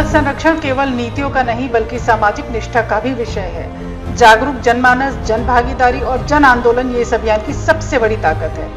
जल संरक्षण केवल नीतियों का नहीं बल्कि सामाजिक निष्ठा का भी विषय है। जागरूक जनमानस, जन भागीदारी और जन आंदोलन ये इस अभियान की सबसे बड़ी ताकत है।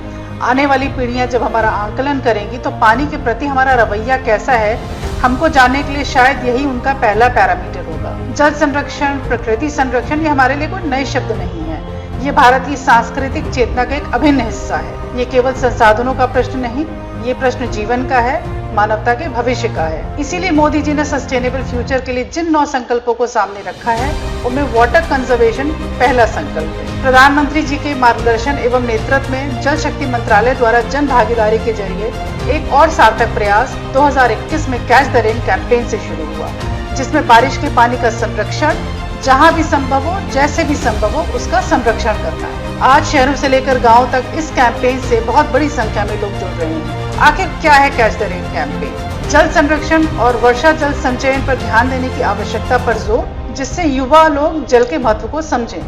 आने वाली पीढ़ियां जब हमारा आंकलन करेंगी तो पानी के प्रति हमारा रवैया कैसा है, हमको जानने के लिए शायद यही उनका पहला पैरामीटर होगा। जल संरक्षण, प्रकृति संरक्षण ये हमारे लिए कोई नए शब्द नहीं है। ये भारत की सांस्कृतिक चेतना का एक अभिन्न हिस्सा है। ये केवल संसाधनों का प्रश्न नहीं, ये प्रश्न जीवन का है, मानवता के भविष्य का है। इसीलिए मोदी जी ने सस्टेनेबल फ्यूचर के लिए जिन 9 संकल्पों को सामने रखा है, उनमें वाटर कंजर्वेशन पहला संकल्प है। प्रधानमंत्री जी के मार्गदर्शन एवं नेतृत्व में जल शक्ति मंत्रालय द्वारा जन भागीदारी के जरिए एक और सार्थक प्रयास 2021 में कैच द रेन कैंपेन से शुरू हुआ, जिसमें बारिश के पानी का संरक्षण जहां भी संभव हो, जैसे भी संभव हो, उसका संरक्षण करना है। आज शहरों से लेकर गांव तक इस कैंपेन से बहुत बड़ी संख्या में लोग जुड़ रहे हैं। आखिर क्या है कैच द रेन कैंपेन? जल संरक्षण और वर्षा जल संचयन पर ध्यान देने की आवश्यकता पर जोर, जिससे युवा लोग जल के महत्व को समझें।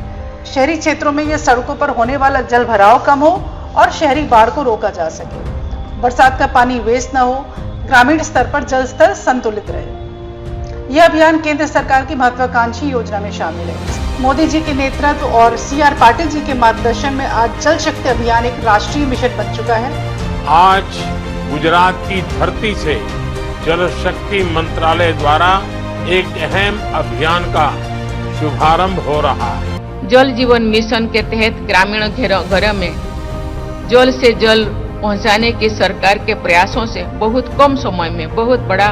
शहरी क्षेत्रों में या सड़कों पर होने वाला जल भराव कम हो और शहरी बाढ़ को रोका जा सके। बरसात का पानी वेस्ट न हो, ग्रामीण स्तर पर जल स्तर संतुलित रहे। यह अभियान केंद्र सरकार की महत्वाकांक्षी योजना में शामिल है। मोदी जी के नेतृत्व और CR पाटिल जी के मार्गदर्शन में आज जल शक्ति अभियान एक राष्ट्रीय मिशन बन चुका है। आज गुजरात की धरती से जल शक्ति मंत्रालय द्वारा एक अहम अभियान का शुभारंभ हो रहा है। जल जीवन मिशन के तहत ग्रामीण घरों में जल से जल पहुंचाने की सरकार के प्रयासों से बहुत कम समय में बहुत बड़ा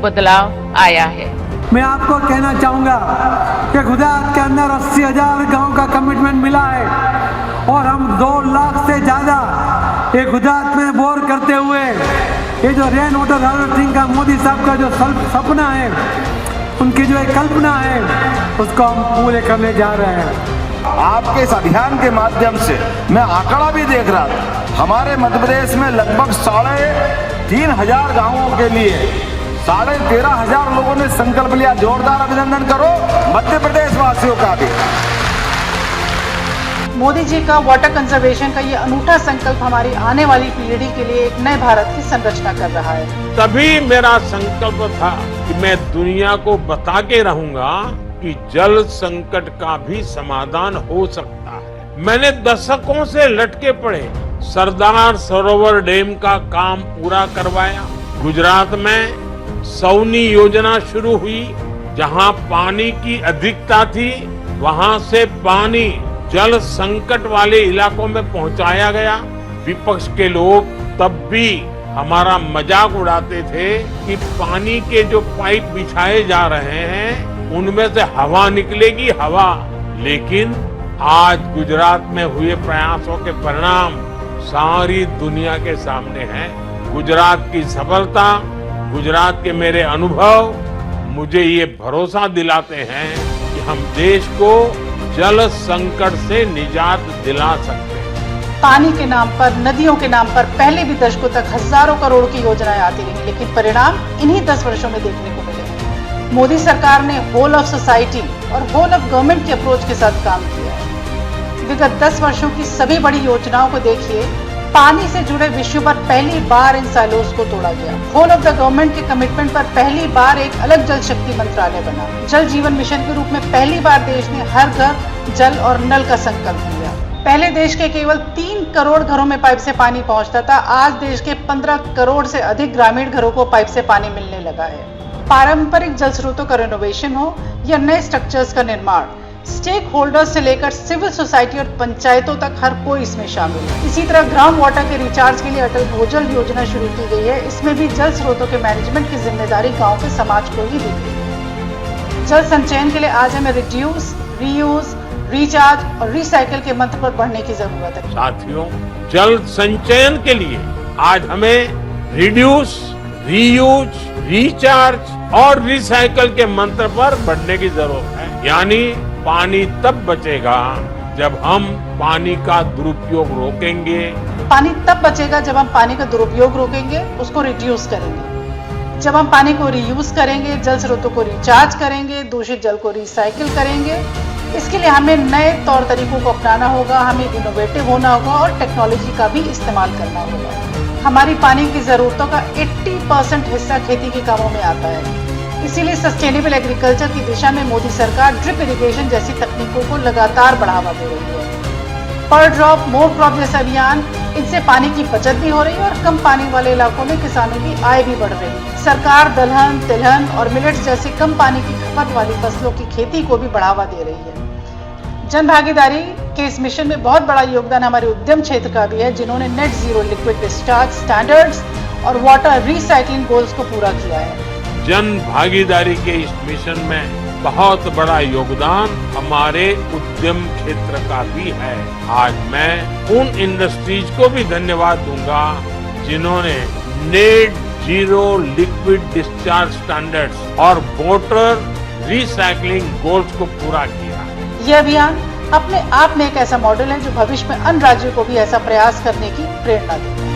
बदलाव आया है। मैं आपको कहना चाहूंगा कि गुजरात के अंदर 80,000 गांव का कमिटमेंट मिला है और हम 2 लाख से ज्यादा ये गुजरात में बोर करते हुए ये जो रेन वाटर हार्वेस्टिंग का मोदी साहब का जो सपना है, उनकी जो एक कल्पना है, उसको हम पूरे करने जा रहे हैं। आपके इस अभियान के माध्यम से मैं आंकड़ा भी देख रहा था, हमारे मध्य प्रदेश में लगभग 3,500 गाँवों के लिए 13,500 लोगों ने संकल्प लिया। जोरदार अभिनंदन करो मध्य प्रदेश वासियों का भी। मोदी जी का वाटर कंजर्वेशन का ये अनूठा संकल्प हमारी आने वाली पीढ़ी के लिए एक नए भारत की संरचना कर रहा है। तभी मेरा संकल्प था कि मैं दुनिया को बता के रहूंगा कि जल संकट का भी समाधान हो सकता है। मैंने दशकों से लटके पड़े सरदार सरोवर डैम का काम पूरा करवाया। गुजरात में सौनी योजना शुरू हुई, जहां पानी की अधिकता थी वहां से पानी जल संकट वाले इलाकों में पहुंचाया गया। विपक्ष के लोग तब भी हमारा मजाक उड़ाते थे कि पानी के जो पाइप बिछाए जा रहे हैं उनमें से हवा निकलेगी, हवा। लेकिन आज गुजरात में हुए प्रयासों के परिणाम सारी दुनिया के सामने हैं। गुजरात की सफलता, गुजरात के मेरे अनुभव मुझे ये भरोसा दिलाते हैं कि हम देश को जल संकट से निजात दिला सकते हैं। पानी के नाम पर, नदियों के नाम पर पहले भी दशकों तक हजारों करोड़ की योजनाएं आती रही, लेकिन परिणाम इन्हीं 10 वर्षों में देखने को मिले। मोदी सरकार ने होल ऑफ सोसाइटी और होल ऑफ गवर्नमेंट के अप्रोच के साथ काम किया है। विगत 10 वर्षों की सभी बड़ी योजनाओं को देखिए, पानी से जुड़े विषयों पर पहली बार इन साइलोज को तोड़ा गया। होल ऑफ द गवर्नमेंट के कमिटमेंट पर पहली बार एक अलग जल शक्ति मंत्रालय बना। जल जीवन मिशन के रूप में पहली बार देश ने हर घर जल और नल का संकल्प लिया। पहले देश के केवल 3 करोड़ घरों में पाइप से पानी पहुंचता था, आज देश के 15 करोड़ से अधिक ग्रामीण घरों को पाइप से पानी मिलने लगा है। पारंपरिक जल स्रोतों का रिनोवेशन हो या नए स्ट्रक्चर्स का निर्माण, स्टेक होल्डर्स से लेकर सिविल सोसाइटी और पंचायतों तक हर कोई इसमें शामिल है। इसी तरह ग्राउंड वाटर के रिचार्ज के लिए अटल भूजल योजना शुरू की गई है। इसमें भी जल स्रोतों के मैनेजमेंट की जिम्मेदारी गांव के समाज को ही दी गई है। जल संचयन के लिए आज हमें रिड्यूस, रीयूज, रिचार्ज और रिसाइकिल के मंत्र पर बढ़ने की जरूरत है। साथियों, जल संचयन के लिए आज हमें रिड्यूस, रीयूज, रिचार्ज और रिसाइकिल के मंत्र पर बढ़ने की जरूरत है। यानी पानी तब बचेगा जब हम पानी का दुरुपयोग रोकेंगे। पानी तब बचेगा जब हम पानी का दुरुपयोग रोकेंगे, उसको रिड्यूस करेंगे। जब हम पानी को रीयूज करेंगे, जल स्रोतों को रिचार्ज करेंगे, दूषित जल को रिसाइकिल करेंगे। इसके लिए हमें नए तौर तरीकों को अपनाना होगा, हमें इनोवेटिव होना होगा और टेक्नोलॉजी का भी इस्तेमाल करना होगा। हमारी पानी की जरूरतों का 80% हिस्सा खेती के कामों में आता है। इसीलिए सस्टेनेबल एग्रीकल्चर की दिशा में मोदी सरकार ड्रिप इरिगेशन जैसी तकनीकों को लगातार बढ़ावा दे रही है। पर ड्रॉप मोर क्रॉप जैसे अभियान, इनसे पानी की बचत भी हो रही है और कम पानी वाले इलाकों में किसानों की आय भी बढ़ रही है। सरकार दलहन, तिलहन और मिलेट्स जैसी कम पानी की खपत वाली फसलों की खेती को भी बढ़ावा दे रही है। जन भागीदारी के इस मिशन में बहुत बड़ा योगदान हमारे उद्यम क्षेत्र का भी है, जिन्होंने net zero liquid discharge standards और वाटर रिसाइकलिंग गोल्स को पूरा किया है। जन भागीदारी के इस मिशन में बहुत बड़ा योगदान हमारे उद्यम क्षेत्र का भी है। आज मैं उन इंडस्ट्रीज को भी धन्यवाद दूंगा जिन्होंने net zero liquid discharge standards और वाटर रिसाइकलिंग गोल्स को पूरा किया। यह अभियान अपने आप में एक ऐसा मॉडल है जो भविष्य में अन्य राज्यों को भी ऐसा प्रयास करने की प्रेरणा देगा।